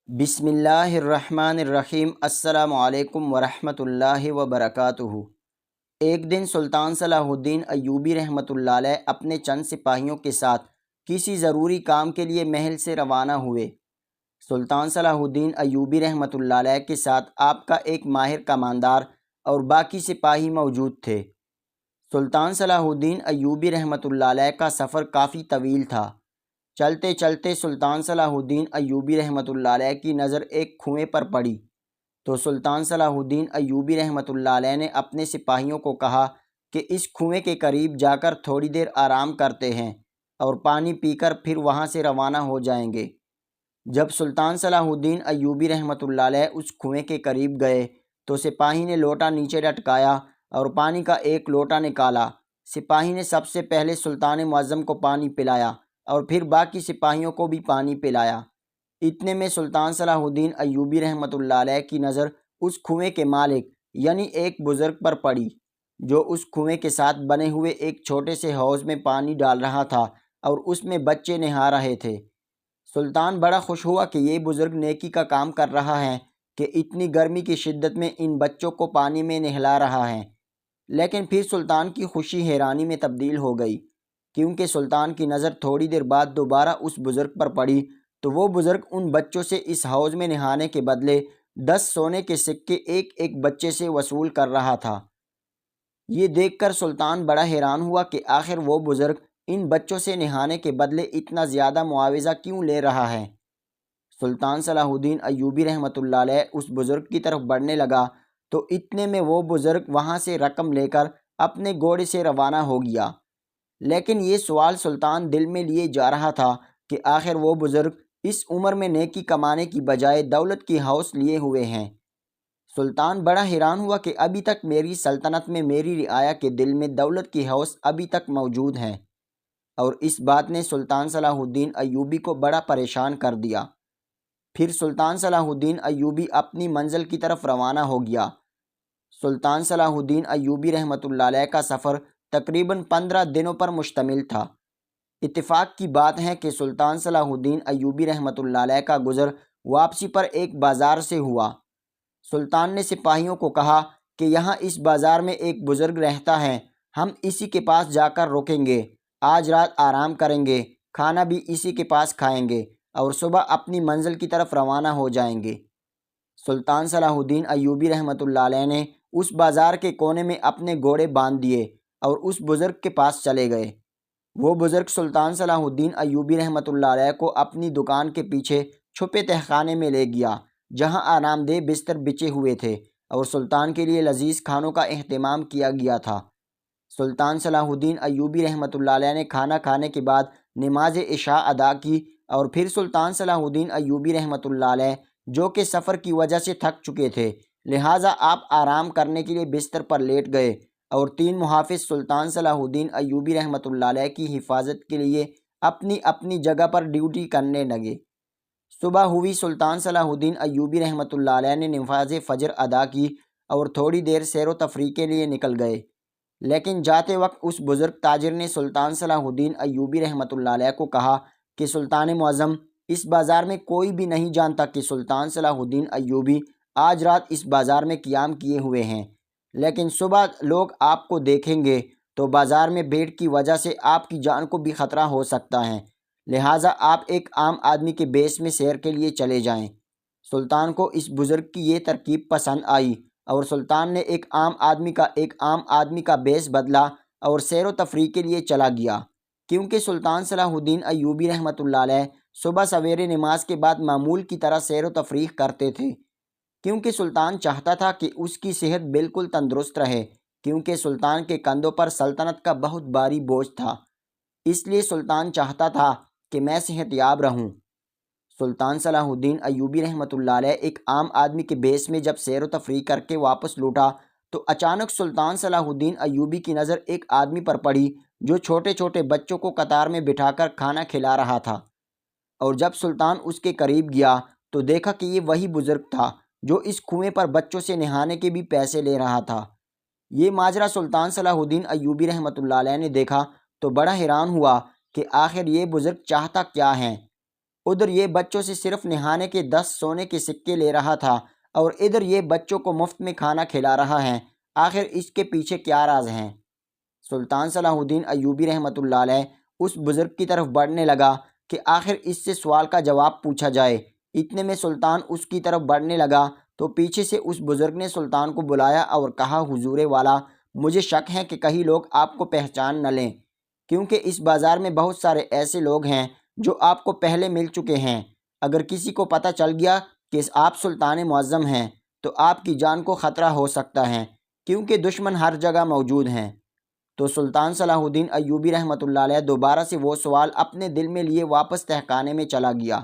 بسم اللہ الرحمن الرحیم۔ السلام علیکم ورحمۃ اللہ وبرکاتہ۔ ایک دن سلطان صلاح الدین ایوبی رحمۃ اللہ علیہ اپنے چند سپاہیوں کے ساتھ کسی ضروری کام کے لیے محل سے روانہ ہوئے۔ سلطان صلاح الدین ایوبی رحمۃ اللہ علیہ کے ساتھ آپ کا ایک ماہر کماندار اور باقی سپاہی موجود تھے۔ سلطان صلاح الدین ایوبی رحمۃ اللہ علیہ کا سفر کافی طویل تھا۔ چلتے چلتے سلطان صلاح الدین ایوبی رحمۃ اللہ علیہ کی نظر ایک کنویں پر پڑی تو سلطان صلاح الدین ایوبی رحمۃ اللہ علیہ نے اپنے سپاہیوں کو کہا کہ اس کنویں کے قریب جا کر تھوڑی دیر آرام کرتے ہیں اور پانی پی کر پھر وہاں سے روانہ ہو جائیں گے۔ جب سلطان صلاح الدین ایوبی رحمۃ اللہ علیہ اس کنویں کے قریب گئے تو سپاہی نے لوٹا نیچے لٹکایا اور پانی کا ایک لوٹا نکالا۔ سپاہی نے سب سے پہلے سلطان معظم کو پانی پلایا اور پھر باقی سپاہیوں کو بھی پانی پلایا۔ اتنے میں سلطان صلاح الدین ایوبی رحمۃ اللہ علیہ کی نظر اس کنویں کے مالک یعنی ایک بزرگ پر پڑی جو اس کنویں کے ساتھ بنے ہوئے ایک چھوٹے سے حوض میں پانی ڈال رہا تھا اور اس میں بچے نہا رہے تھے۔ سلطان بڑا خوش ہوا کہ یہ بزرگ نیکی کا کام کر رہا ہے کہ اتنی گرمی کی شدت میں ان بچوں کو پانی میں نہلا رہا ہے، لیکن پھر سلطان کی خوشی حیرانی میں تبدیل ہو گئی، کیونکہ سلطان کی نظر تھوڑی دیر بعد دوبارہ اس بزرگ پر پڑی تو وہ بزرگ ان بچوں سے اس حوض میں نہانے کے بدلے 10 سونے کے سکے ایک ایک بچے سے وصول کر رہا تھا۔ یہ دیکھ کر سلطان بڑا حیران ہوا کہ آخر وہ بزرگ ان بچوں سے نہانے کے بدلے اتنا زیادہ معاوضہ کیوں لے رہا ہے۔ سلطان صلاح الدین ایوبی رحمۃ اللہ علیہ اس بزرگ کی طرف بڑھنے لگا تو اتنے میں وہ بزرگ وہاں سے رقم لے کر اپنے گھوڑے سے روانہ ہو گیا۔ لیکن یہ سوال سلطان دل میں لیے جا رہا تھا کہ آخر وہ بزرگ اس عمر میں نیکی کمانے کی بجائے دولت کی ہوس لیے ہوئے ہیں۔ سلطان بڑا حیران ہوا کہ ابھی تک میری سلطنت میں میری رعایا کے دل میں دولت کی ہوس ابھی تک موجود ہے، اور اس بات نے سلطان صلاح الدین ایوبی کو بڑا پریشان کر دیا۔ پھر سلطان صلاح الدین ایوبی اپنی منزل کی طرف روانہ ہو گیا۔ سلطان صلاح الدین ایوبی رحمۃ اللہ علیہ کا سفر تقریباً 15 دنوں پر مشتمل تھا۔ اتفاق کی بات ہے کہ سلطان صلاح الدین ایوبی رحمۃ اللہ علیہ کا گزر واپسی پر ایک بازار سے ہوا۔ سلطان نے سپاہیوں کو کہا کہ یہاں اس بازار میں ایک بزرگ رہتا ہے، ہم اسی کے پاس جا کر رکیں گے، آج رات آرام کریں گے، کھانا بھی اسی کے پاس کھائیں گے اور صبح اپنی منزل کی طرف روانہ ہو جائیں گے۔ سلطان صلاح الدین ایوبی رحمۃ اللہ علیہ نے اس بازار کے کونے میں اپنے گھوڑے باندھ دیے اور اس بزرگ کے پاس چلے گئے۔ وہ بزرگ سلطان صلاح الدین ایوبی رحمۃ اللہ علیہ کو اپنی دکان کے پیچھے چھپے تہخانے میں لے گیا، جہاں آرام دہ بستر بچھے ہوئے تھے اور سلطان کے لیے لذیذ کھانوں کا اہتمام کیا گیا تھا۔ سلطان صلاح الدین ایوبی رحمۃ اللہ علیہ نے کھانا کھانے کے بعد نماز عشاء ادا کی اور پھر سلطان صلاح الدین ایوبی رحمۃ اللہ علیہ جو کہ سفر کی وجہ سے تھک چکے تھے، لہٰذا آپ آرام کرنے کے لیے بستر پر لیٹ گئے اور 3 محافظ سلطان صلاح الدین ایوبی رحمۃ اللہ علیہ کی حفاظت کے لیے اپنی اپنی جگہ پر ڈیوٹی کرنے لگے۔ صبح ہوئی، سلطان صلاح الدین ایوبی رحمۃ اللہ علیہ نے نماز فجر ادا کی اور تھوڑی دیر سیر و تفریح کے لیے نکل گئے، لیکن جاتے وقت اس بزرگ تاجر نے سلطان صلاح الدین ایوبی رحمۃ اللہ علیہ کو کہا کہ سلطان معظم، اس بازار میں کوئی بھی نہیں جانتا کہ سلطان صلاح الدین ایوبی آج رات اس بازار میں قیام کیے ہوئے ہیں، لیکن صبح لوگ آپ کو دیکھیں گے تو بازار میں بھیڑ کی وجہ سے آپ کی جان کو بھی خطرہ ہو سکتا ہے، لہٰذا آپ ایک عام آدمی کے بیس میں سیر کے لیے چلے جائیں۔ سلطان کو اس بزرگ کی یہ ترکیب پسند آئی اور سلطان نے ایک عام آدمی کا بیس بدلا اور سیر و تفریح کے لیے چلا گیا، کیونکہ سلطان صلاح الدین ایوبی رحمۃ اللہ علیہ صبح سویرے نماز کے بعد معمول کی طرح سیر و تفریح کرتے تھے، کیونکہ سلطان چاہتا تھا کہ اس کی صحت بالکل تندرست رہے، کیونکہ سلطان کے کندھوں پر سلطنت کا بہت بھاری بوجھ تھا، اس لیے سلطان چاہتا تھا کہ میں صحت یاب رہوں۔ سلطان صلاح الدین ایوبی رحمۃ اللہ علیہ ایک عام آدمی کے بیس میں جب سیر و تفریح کر کے واپس لوٹا تو اچانک سلطان صلاح الدین ایوبی کی نظر ایک آدمی پر پڑی جو چھوٹے چھوٹے بچوں کو قطار میں بٹھا کر کھانا کھلا رہا تھا، اور جب سلطان اس کے قریب گیا تو دیکھا کہ یہ وہی بزرگ تھا جو اس کنویں پر بچوں سے نہانے کے بھی پیسے لے رہا تھا۔ یہ ماجرا سلطان صلاح الدین ایوبی رحمۃ اللہ علیہ نے دیکھا تو بڑا حیران ہوا کہ آخر یہ بزرگ چاہتا کیا ہے۔ ادھر یہ بچوں سے صرف نہانے کے 10 سونے کے سکے لے رہا تھا اور ادھر یہ بچوں کو مفت میں کھانا کھلا رہا ہے، آخر اس کے پیچھے کیا راز ہیں؟ سلطان صلاح الدین ایوبی رحمۃ اللہ علیہ اس بزرگ کی طرف بڑھنے لگا کہ آخر اس سے سوال کا جواب پوچھا جائے۔ اتنے میں سلطان اس کی طرف بڑھنے لگا تو پیچھے سے اس بزرگ نے سلطان کو بلایا اور کہا، حضور والا، مجھے شک ہے کہ کہیں لوگ آپ کو پہچان نہ لیں، کیونکہ اس بازار میں بہت سارے ایسے لوگ ہیں جو آپ کو پہلے مل چکے ہیں۔ اگر کسی کو پتہ چل گیا کہ آپ سلطان معظم ہیں تو آپ کی جان کو خطرہ ہو سکتا ہے، کیونکہ دشمن ہر جگہ موجود ہیں۔ تو سلطان صلاح الدین ایوبی رحمۃ اللہ علیہ دوبارہ سے وہ سوال اپنے دل میں لیے واپس تہخانے میں چلا گیا۔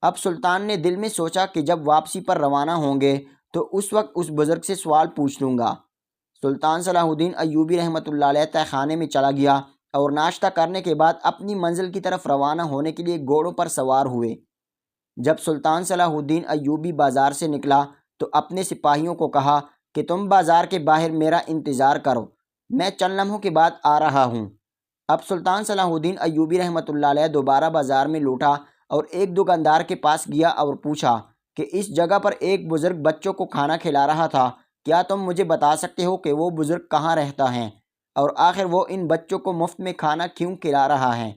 اب سلطان نے دل میں سوچا کہ جب واپسی پر روانہ ہوں گے تو اس وقت اس بزرگ سے سوال پوچھ لوں گا۔ سلطان صلاح الدین ایوبی رحمۃ اللہ علیہ تہخانے میں چلا گیا اور ناشتہ کرنے کے بعد اپنی منزل کی طرف روانہ ہونے کے لیے گھوڑوں پر سوار ہوئے۔ جب سلطان صلاح الدین ایوبی بازار سے نکلا تو اپنے سپاہیوں کو کہا کہ تم بازار کے باہر میرا انتظار کرو، میں چند لمحوں کے بعد آ رہا ہوں۔ اب سلطان صلاح الدین ایوبی رحمۃ اللہ علیہ دوبارہ بازار میں لوٹا اور ایک دکاندار کے پاس گیا اور پوچھا کہ اس جگہ پر ایک بزرگ بچوں کو کھانا کھلا رہا تھا، کیا تم مجھے بتا سکتے ہو کہ وہ بزرگ کہاں رہتا ہے اور آخر وہ ان بچوں کو مفت میں کھانا کیوں کھلا رہا ہے؟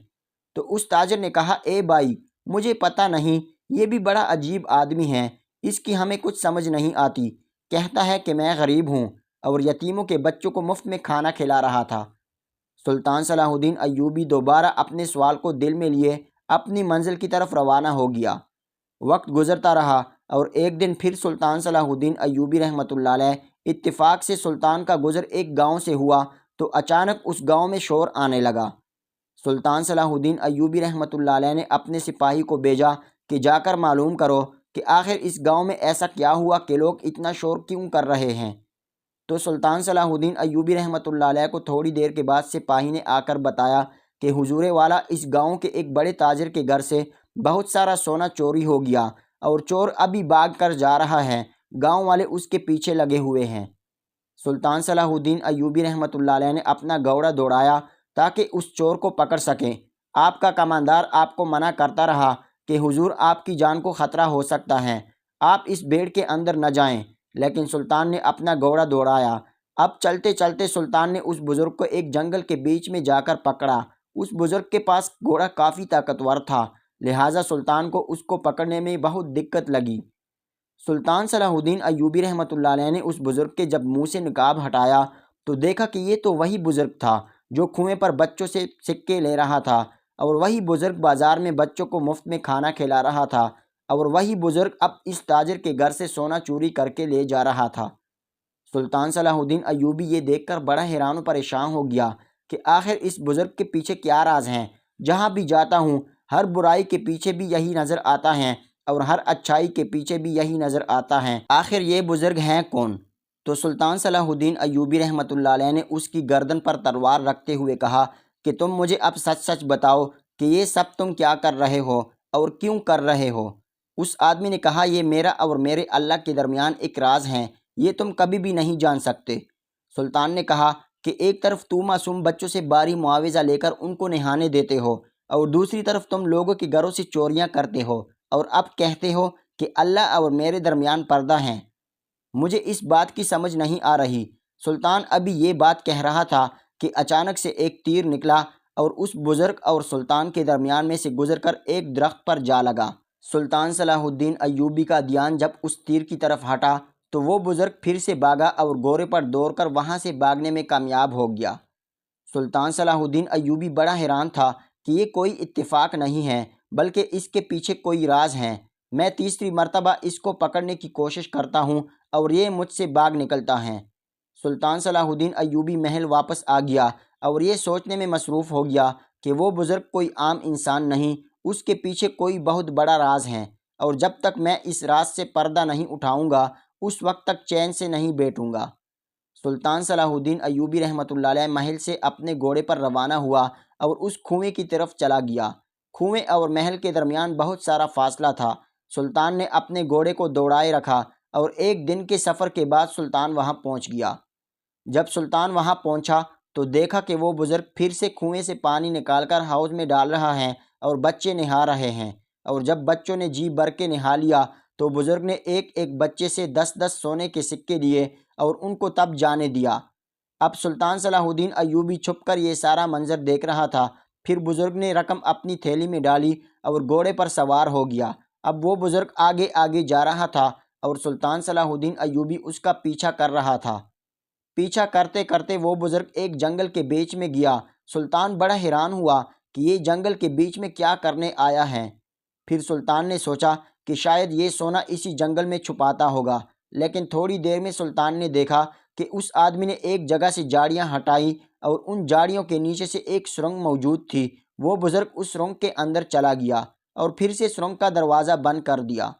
تو اس تاجر نے کہا، اے بھائی، مجھے پتہ نہیں، یہ بھی بڑا عجیب آدمی ہے، اس کی ہمیں کچھ سمجھ نہیں آتی، کہتا ہے کہ میں غریب ہوں اور یتیموں کے بچوں کو مفت میں کھانا کھلا رہا تھا۔ سلطان صلاح الدین ایوبی دوبارہ اپنے سوال کو دل میں لیے اپنی منزل کی طرف روانہ ہو گیا۔ وقت گزرتا رہا اور ایک دن پھر سلطان صلاح الدین ایوبی رحمۃ اللہ علیہ اتفاق سے سلطان کا گزر ایک گاؤں سے ہوا تو اچانک اس گاؤں میں شور آنے لگا۔ سلطان صلاح الدین ایوبی رحمۃ اللہ علیہ نے اپنے سپاہی کو بھیجا کہ جا کر معلوم کرو کہ آخر اس گاؤں میں ایسا کیا ہوا کہ لوگ اتنا شور کیوں کر رہے ہیں۔ تو سلطان صلاح الدین ایوبی رحمۃ اللہ علیہ کو تھوڑی دیر کے بعد سپاہی نے آ کر بتایا کہ حضور والا، اس گاؤں کے ایک بڑے تاجر کے گھر سے بہت سارا سونا چوری ہو گیا اور چور ابھی بھاگ کر جا رہا ہے، گاؤں والے اس کے پیچھے لگے ہوئے ہیں۔ سلطان صلاح الدین ایوبی رحمۃ اللہ علیہ نے اپنا گھوڑا دوڑایا تاکہ اس چور کو پکڑ سکیں۔ آپ کا کماندار آپ کو منع کرتا رہا کہ حضور، آپ کی جان کو خطرہ ہو سکتا ہے، آپ اس بھیڑ کے اندر نہ جائیں، لیکن سلطان نے اپنا گھوڑا دوڑایا۔ اب چلتے چلتے سلطان نے اس بزرگ کو ایک جنگل کے بیچ میں جا کر پکڑا۔ اس بزرگ کے پاس گھوڑا کافی طاقتور تھا، لہٰذا سلطان کو اس کو پکڑنے میں بہت دقت لگی۔ سلطان صلاح الدین ایوبی رحمۃ اللہ علیہ نے اس بزرگ کے جب منہ سے نقاب ہٹایا تو دیکھا کہ یہ تو وہی بزرگ تھا جو کنویں پر بچوں سے سکے لے رہا تھا، اور وہی بزرگ بازار میں بچوں کو مفت میں کھانا کھلا رہا تھا، اور وہی بزرگ اب اس تاجر کے گھر سے سونا چوری کر کے لے جا رہا تھا۔ سلطان صلاح الدین ایوبی یہ دیکھ کر بڑا حیران و پریشان ہو گیا کہ آخر اس بزرگ کے پیچھے کیا راز ہیں۔ جہاں بھی جاتا ہوں ہر برائی کے پیچھے بھی یہی نظر آتا ہے اور ہر اچھائی کے پیچھے بھی یہی نظر آتا ہے، آخر یہ بزرگ ہیں کون؟ تو سلطان صلاح الدین ایوبی رحمۃ اللہ علیہ نے اس کی گردن پر تلوار رکھتے ہوئے کہا کہ تم مجھے اب سچ سچ بتاؤ کہ یہ سب تم کیا کر رہے ہو اور کیوں کر رہے ہو؟ اس آدمی نے کہا، یہ میرا اور میرے اللہ کے درمیان ایک راز ہے، یہ تم کبھی بھی نہیں جان سکتے۔ سلطان نے کہا کہ ایک طرف تو معصوم بچوں سے باری معاوضہ لے کر ان کو نہانے دیتے ہو اور دوسری طرف تم لوگوں کے گھروں سے چوریاں کرتے ہو اور اب کہتے ہو کہ اللہ اور میرے درمیان پردہ ہے، مجھے اس بات کی سمجھ نہیں آ رہی۔ سلطان ابھی یہ بات کہہ رہا تھا کہ اچانک سے ایک تیر نکلا اور اس بزرگ اور سلطان کے درمیان میں سے گزر کر ایک درخت پر جا لگا۔ سلطان صلاح الدین ایوبی کا دھیان جب اس تیر کی طرف ہٹا تو وہ بزرگ پھر سے بھاگا اور گھوڑے پر دوڑ کر وہاں سے بھاگنے میں کامیاب ہو گیا۔ سلطان صلاح الدین ایوبی بڑا حیران تھا کہ یہ کوئی اتفاق نہیں ہے بلکہ اس کے پیچھے کوئی راز ہے۔ میں تیسری مرتبہ اس کو پکڑنے کی کوشش کرتا ہوں اور یہ مجھ سے بھاگ نکلتا ہے۔ سلطان صلاح الدین ایوبی محل واپس آ گیا اور یہ سوچنے میں مصروف ہو گیا کہ وہ بزرگ کوئی عام انسان نہیں، اس کے پیچھے کوئی بہت بڑا راز ہے، اور جب تک میں اس راز سے پردہ نہیں اٹھاؤں گا اس وقت تک چین سے نہیں بیٹھوں گا۔ سلطان صلاح الدین ایوبی رحمۃ اللہ علیہ محل سے اپنے گھوڑے پر روانہ ہوا اور اس کنویں کی طرف چلا گیا۔ کنویں اور محل کے درمیان بہت سارا فاصلہ تھا۔ سلطان نے اپنے گھوڑے کو دوڑائے رکھا اور ایک دن کے سفر کے بعد سلطان وہاں پہنچ گیا۔ جب سلطان وہاں پہنچا تو دیکھا کہ وہ بزرگ پھر سے کنویں سے پانی نکال کر حوض میں ڈال رہا ہے اور بچے نہا رہے ہیں، اور جب بچوں نے جی بھر کے نہا لیا تو بزرگ نے ایک ایک بچے سے 10 سونے کے سکے لیے اور ان کو تب جانے دیا۔ اب سلطان صلاح الدین ایوبی چھپ کر یہ سارا منظر دیکھ رہا تھا۔ پھر بزرگ نے رقم اپنی تھیلی میں ڈالی اور گھوڑے پر سوار ہو گیا۔ اب وہ بزرگ آگے آگے جا رہا تھا اور سلطان صلاح الدین ایوبی اس کا پیچھا کر رہا تھا۔ پیچھا کرتے کرتے وہ بزرگ ایک جنگل کے بیچ میں گیا۔ سلطان بڑا حیران ہوا کہ یہ جنگل کے بیچ میں کیا کرنے آیا ہے۔ پھر سلطان نے سوچا کہ شاید یہ سونا اسی جنگل میں چھپاتا ہوگا، لیکن تھوڑی دیر میں سلطان نے دیکھا کہ اس آدمی نے ایک جگہ سے جھاڑیاں ہٹائی اور ان جھاڑیوں کے نیچے سے ایک سرنگ موجود تھی۔ وہ بزرگ اس سرنگ کے اندر چلا گیا اور پھر سے سرنگ کا دروازہ بند کر دیا۔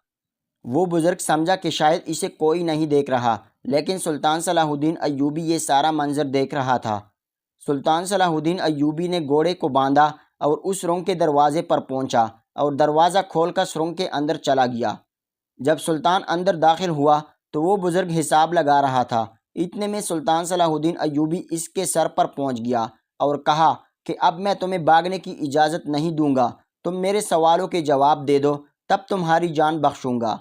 وہ بزرگ سمجھا کہ شاید اسے کوئی نہیں دیکھ رہا، لیکن سلطان صلاح الدین ایوبی یہ سارا منظر دیکھ رہا تھا۔ سلطان صلاح الدین ایوبی نے گھوڑے کو باندھا اور اس سرنگ کے دروازے پر پہنچا اور دروازہ کھول کر سرنگ کے اندر چلا گیا۔ جب سلطان اندر داخل ہوا تو وہ بزرگ حساب لگا رہا تھا۔ اتنے میں سلطان صلاح الدین ایوبی اس کے سر پر پہنچ گیا اور کہا کہ اب میں تمہیں بھاگنے کی اجازت نہیں دوں گا، تم میرے سوالوں کے جواب دے دو، تب تمہاری جان بخشوں گا۔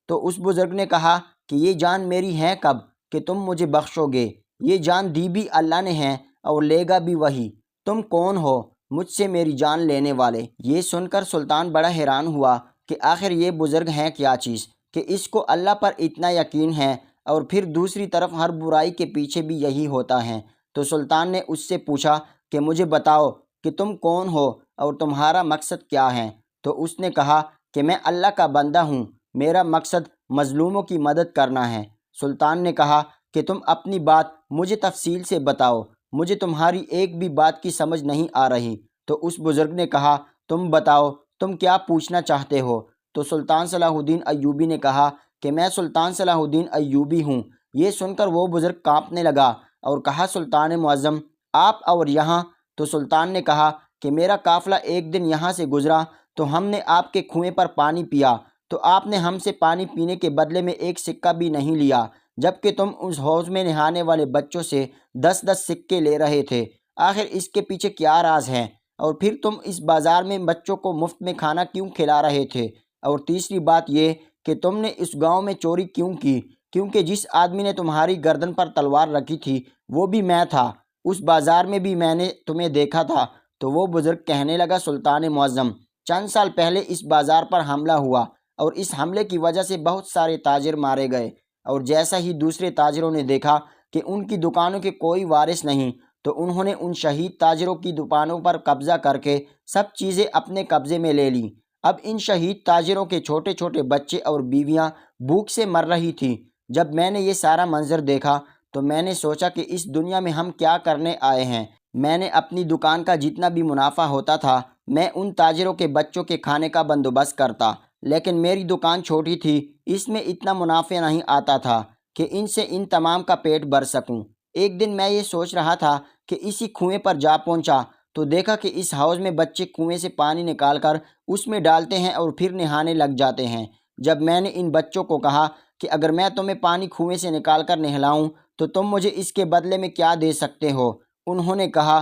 تو اس بزرگ نے کہا کہ یہ جان میری ہے کب کہ تم مجھے بخشو گے؟ یہ جان دی بھی اللہ نے ہے اور لے گا بھی وہی۔ تم کون ہو مجھ سے میری جان لینے والے؟ یہ سن کر سلطان بڑا حیران ہوا کہ آخر یہ بزرگ ہیں کیا چیز کہ اس کو اللہ پر اتنا یقین ہے، اور پھر دوسری طرف ہر برائی کے پیچھے بھی یہی ہوتا ہے۔ تو سلطان نے اس سے پوچھا کہ مجھے بتاؤ کہ تم کون ہو اور تمہارا مقصد کیا ہے؟ تو اس نے کہا کہ میں اللہ کا بندہ ہوں، میرا مقصد مظلوموں کی مدد کرنا ہے۔ سلطان نے کہا کہ تم اپنی بات مجھے تفصیل سے بتاؤ، مجھے تمہاری ایک بھی بات کی سمجھ نہیں آ رہی۔ تو اس بزرگ نے کہا تم بتاؤ، تم کیا پوچھنا چاہتے ہو؟ تو سلطان صلاح الدین ایوبی نے کہا کہ میں سلطان صلاح الدین ایوبی ہوں۔ یہ سن کر وہ بزرگ کانپنے لگا اور کہا سلطان معظم آپ اور یہاں؟ تو سلطان نے کہا کہ میرا قافلہ ایک دن یہاں سے گزرا تو ہم نے آپ کے کنویں پر پانی پیا، تو آپ نے ہم سے پانی پینے کے بدلے میں ایک سکہ بھی نہیں لیا، جبکہ تم اس حوض میں نہانے والے بچوں سے 10 سکے لے رہے تھے۔ آخر اس کے پیچھے کیا راز ہے؟ اور پھر تم اس بازار میں بچوں کو مفت میں کھانا کیوں کھلا رہے تھے؟ اور تیسری بات یہ کہ تم نے اس گاؤں میں چوری کیوں کی؟ کیونکہ جس آدمی نے تمہاری گردن پر تلوار رکھی تھی وہ بھی میں تھا، اس بازار میں بھی میں نے تمہیں دیکھا تھا۔ تو وہ بزرگ کہنے لگا سلطان معظم چند سال پہلے اس بازار پر حملہ ہوا اور اس حملے کی وجہ سے بہت سارے تاجر مارے گئے، اور جیسا ہی دوسرے تاجروں نے دیکھا کہ ان کی دکانوں کے کوئی وارث نہیں تو انہوں نے ان شہید تاجروں کی دکانوں پر قبضہ کر کے سب چیزیں اپنے قبضے میں لے لیں۔ اب ان شہید تاجروں کے چھوٹے چھوٹے بچے اور بیویاں بھوک سے مر رہی تھیں۔ جب میں نے یہ سارا منظر دیکھا تو میں نے سوچا کہ اس دنیا میں ہم کیا کرنے آئے ہیں۔ میں نے اپنی دکان کا جتنا بھی منافع ہوتا تھا میں ان تاجروں کے بچوں کے کھانے کا بندوبست کرتا، لیکن میری دکان چھوٹی تھی، اس میں اتنا منافع نہیں آتا تھا کہ ان سے ان تمام کا پیٹ بھر سکوں۔ ایک دن میں یہ سوچ رہا تھا کہ اسی کنویں پر جا پہنچا تو دیکھا کہ اس حوض میں بچے کنویں سے پانی نکال کر اس میں ڈالتے ہیں اور پھر نہانے لگ جاتے ہیں۔ جب میں نے ان بچوں کو کہا کہ اگر میں تمہیں پانی کنویں سے نکال کر نہلاؤں تو تم مجھے اس کے بدلے میں کیا دے سکتے ہو؟ انہوں نے کہا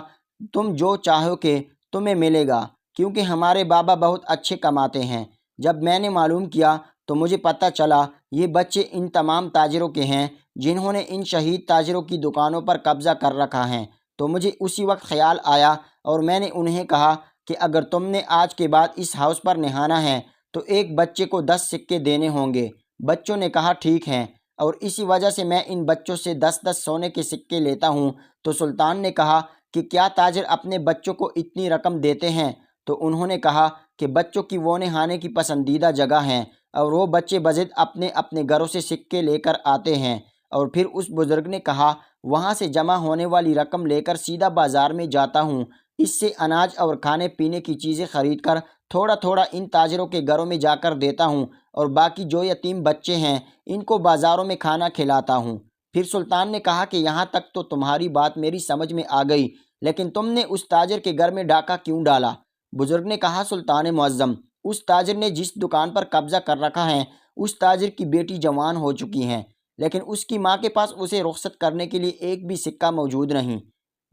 تم جو چاہو کہ تمہیں ملے گا، کیونکہ ہمارے بابا بہت اچھے کماتے ہیں۔ جب میں نے معلوم کیا تو مجھے پتہ چلا یہ بچے ان تمام تاجروں کے ہیں جنہوں نے ان شہید تاجروں کی دکانوں پر قبضہ کر رکھا ہے۔ تو مجھے اسی وقت خیال آیا اور میں نے انہیں کہا کہ اگر تم نے آج کے بعد اس حوض پر نہانا ہے تو ایک بچے کو 10 سکے دینے ہوں گے۔ بچوں نے کہا ٹھیک ہے، اور اسی وجہ سے میں ان بچوں سے 10 سونے کے سکے لیتا ہوں۔ تو سلطان نے کہا کہ کیا تاجر اپنے بچوں کو اتنی رقم دیتے ہیں؟ تو انہوں نے کہا کہ بچوں کی وہ نہانے کی پسندیدہ جگہ ہیں اور وہ بچے بضد اپنے اپنے گھروں سے سکے لے کر آتے ہیں۔ اور پھر اس بزرگ نے کہا وہاں سے جمع ہونے والی رقم لے کر سیدھا بازار میں جاتا ہوں، اس سے اناج اور کھانے پینے کی چیزیں خرید کر تھوڑا تھوڑا ان تاجروں کے گھروں میں جا کر دیتا ہوں، اور باقی جو یتیم بچے ہیں ان کو بازاروں میں کھانا کھلاتا ہوں۔ پھر سلطان نے کہا کہ یہاں تک تو تمہاری بات میری سمجھ میں آ گئی، لیکن تم نے اس تاجر کے گھر میں ڈاکہ کیوں ڈالا؟ بزرگ نے کہا سلطان معظم اس تاجر نے جس دکان پر قبضہ کر رکھا ہے اس تاجر کی بیٹی جوان ہو چکی ہے، لیکن اس کی ماں کے پاس اسے رخصت کرنے کے لیے ایک بھی سکہ موجود نہیں۔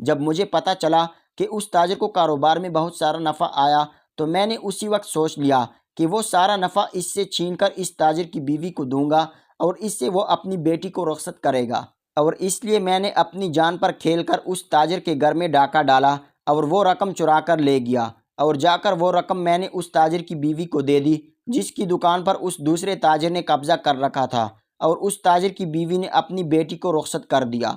جب مجھے پتہ چلا کہ اس تاجر کو کاروبار میں بہت سارا نفع آیا تو میں نے اسی وقت سوچ لیا کہ وہ سارا نفع اس سے چھین کر اس تاجر کی بیوی کو دوں گا اور اس سے وہ اپنی بیٹی کو رخصت کرے گا، اور اس لیے میں نے اپنی جان پر کھیل کر اس تاجر کے گھر میں ڈاکہ ڈالا اور وہ رقم چرا کر لے گیا، اور جا کر وہ رقم میں نے اس تاجر کی بیوی کو دے دی جس کی دکان پر اس دوسرے تاجر نے قبضہ کر رکھا تھا، اور اس تاجر کی بیوی نے اپنی بیٹی کو رخصت کر دیا۔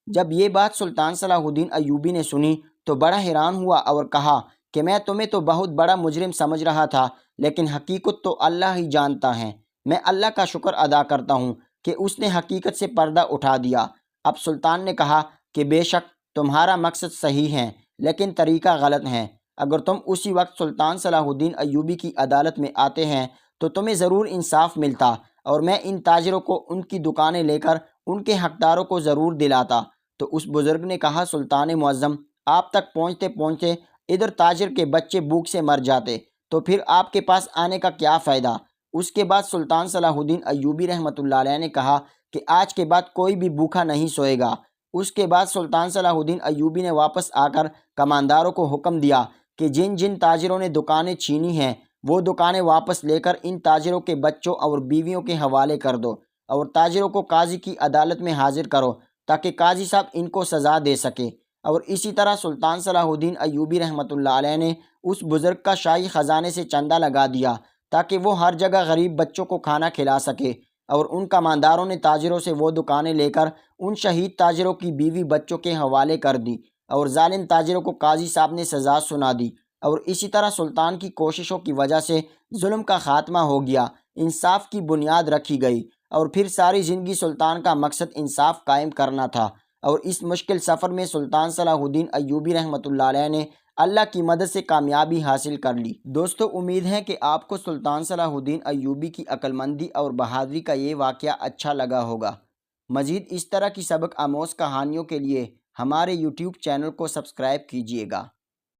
جب یہ بات سلطان صلاح الدین ایوبی نے سنی تو بڑا حیران ہوا اور کہا کہ میں تمہیں تو بہت بڑا مجرم سمجھ رہا تھا، لیکن حقیقت تو اللہ ہی جانتا ہے۔ میں اللہ کا شکر ادا کرتا ہوں کہ اس نے حقیقت سے پردہ اٹھا دیا۔ اب سلطان نے کہا کہ بے شک تمہارا مقصد صحیح ہے لیکن طریقہ غلط ہے۔ اگر تم اسی وقت سلطان صلاح الدین ایوبی کی عدالت میں آتے ہیں تو تمہیں ضرور انصاف ملتا اور میں ان تاجروں کو ان کی دکانیں لے کر ان کے حقداروں کو ضرور دلاتا۔ تو اس بزرگ نے کہا سلطان معظم، آپ تک پہنچتے پہنچتے ادھر تاجر کے بچے بھوک سے مر جاتے تو پھر آپ کے پاس آنے کا کیا فائدہ۔ اس کے بعد سلطان صلاح الدین ایوبی رحمۃ اللہ علیہ نے کہا کہ آج کے بعد کوئی بھی بھوکا نہیں سوئے گا۔ اس کے بعد سلطان صلاح الدین ایوبی نے واپس آ کر کمانداروں کو حکم دیا کہ جن جن تاجروں نے دکانیں چھینی ہیں وہ دکانیں واپس لے کر ان تاجروں کے بچوں اور بیویوں کے حوالے کر دو، اور تاجروں کو قاضی کی عدالت میں حاضر کرو تاکہ قاضی صاحب ان کو سزا دے سکے۔ اور اسی طرح سلطان صلاح الدین ایوبی رحمۃ اللہ علیہ نے اس بزرگ کا شاہی خزانے سے چندہ لگا دیا تاکہ وہ ہر جگہ غریب بچوں کو کھانا کھلا سکے، اور ان کمانداروں نے تاجروں سے وہ دکانیں لے کر ان شہید تاجروں کی بیوی بچوں کے حوالے کر دی، اور ظالم تاجروں کو قاضی صاحب نے سزا سنا دی۔ اور اسی طرح سلطان کی کوششوں کی وجہ سے ظلم کا خاتمہ ہو گیا، انصاف کی بنیاد رکھی گئی، اور پھر ساری زندگی سلطان کا مقصد انصاف قائم کرنا تھا۔ اور اس مشکل سفر میں سلطان صلاح الدین ایوبی رحمۃ اللہ علیہ نے اللہ کی مدد سے کامیابی حاصل کر لی۔ دوستو، امید ہے کہ آپ کو سلطان صلاح الدین ایوبی کی عقل مندی اور بہادری کا یہ واقعہ اچھا لگا ہوگا۔ مزید اس طرح کی سبق آموز کہانیوں کے لیے ہمارے یوٹیوب چینل کو سبسکرائب کیجیے گا۔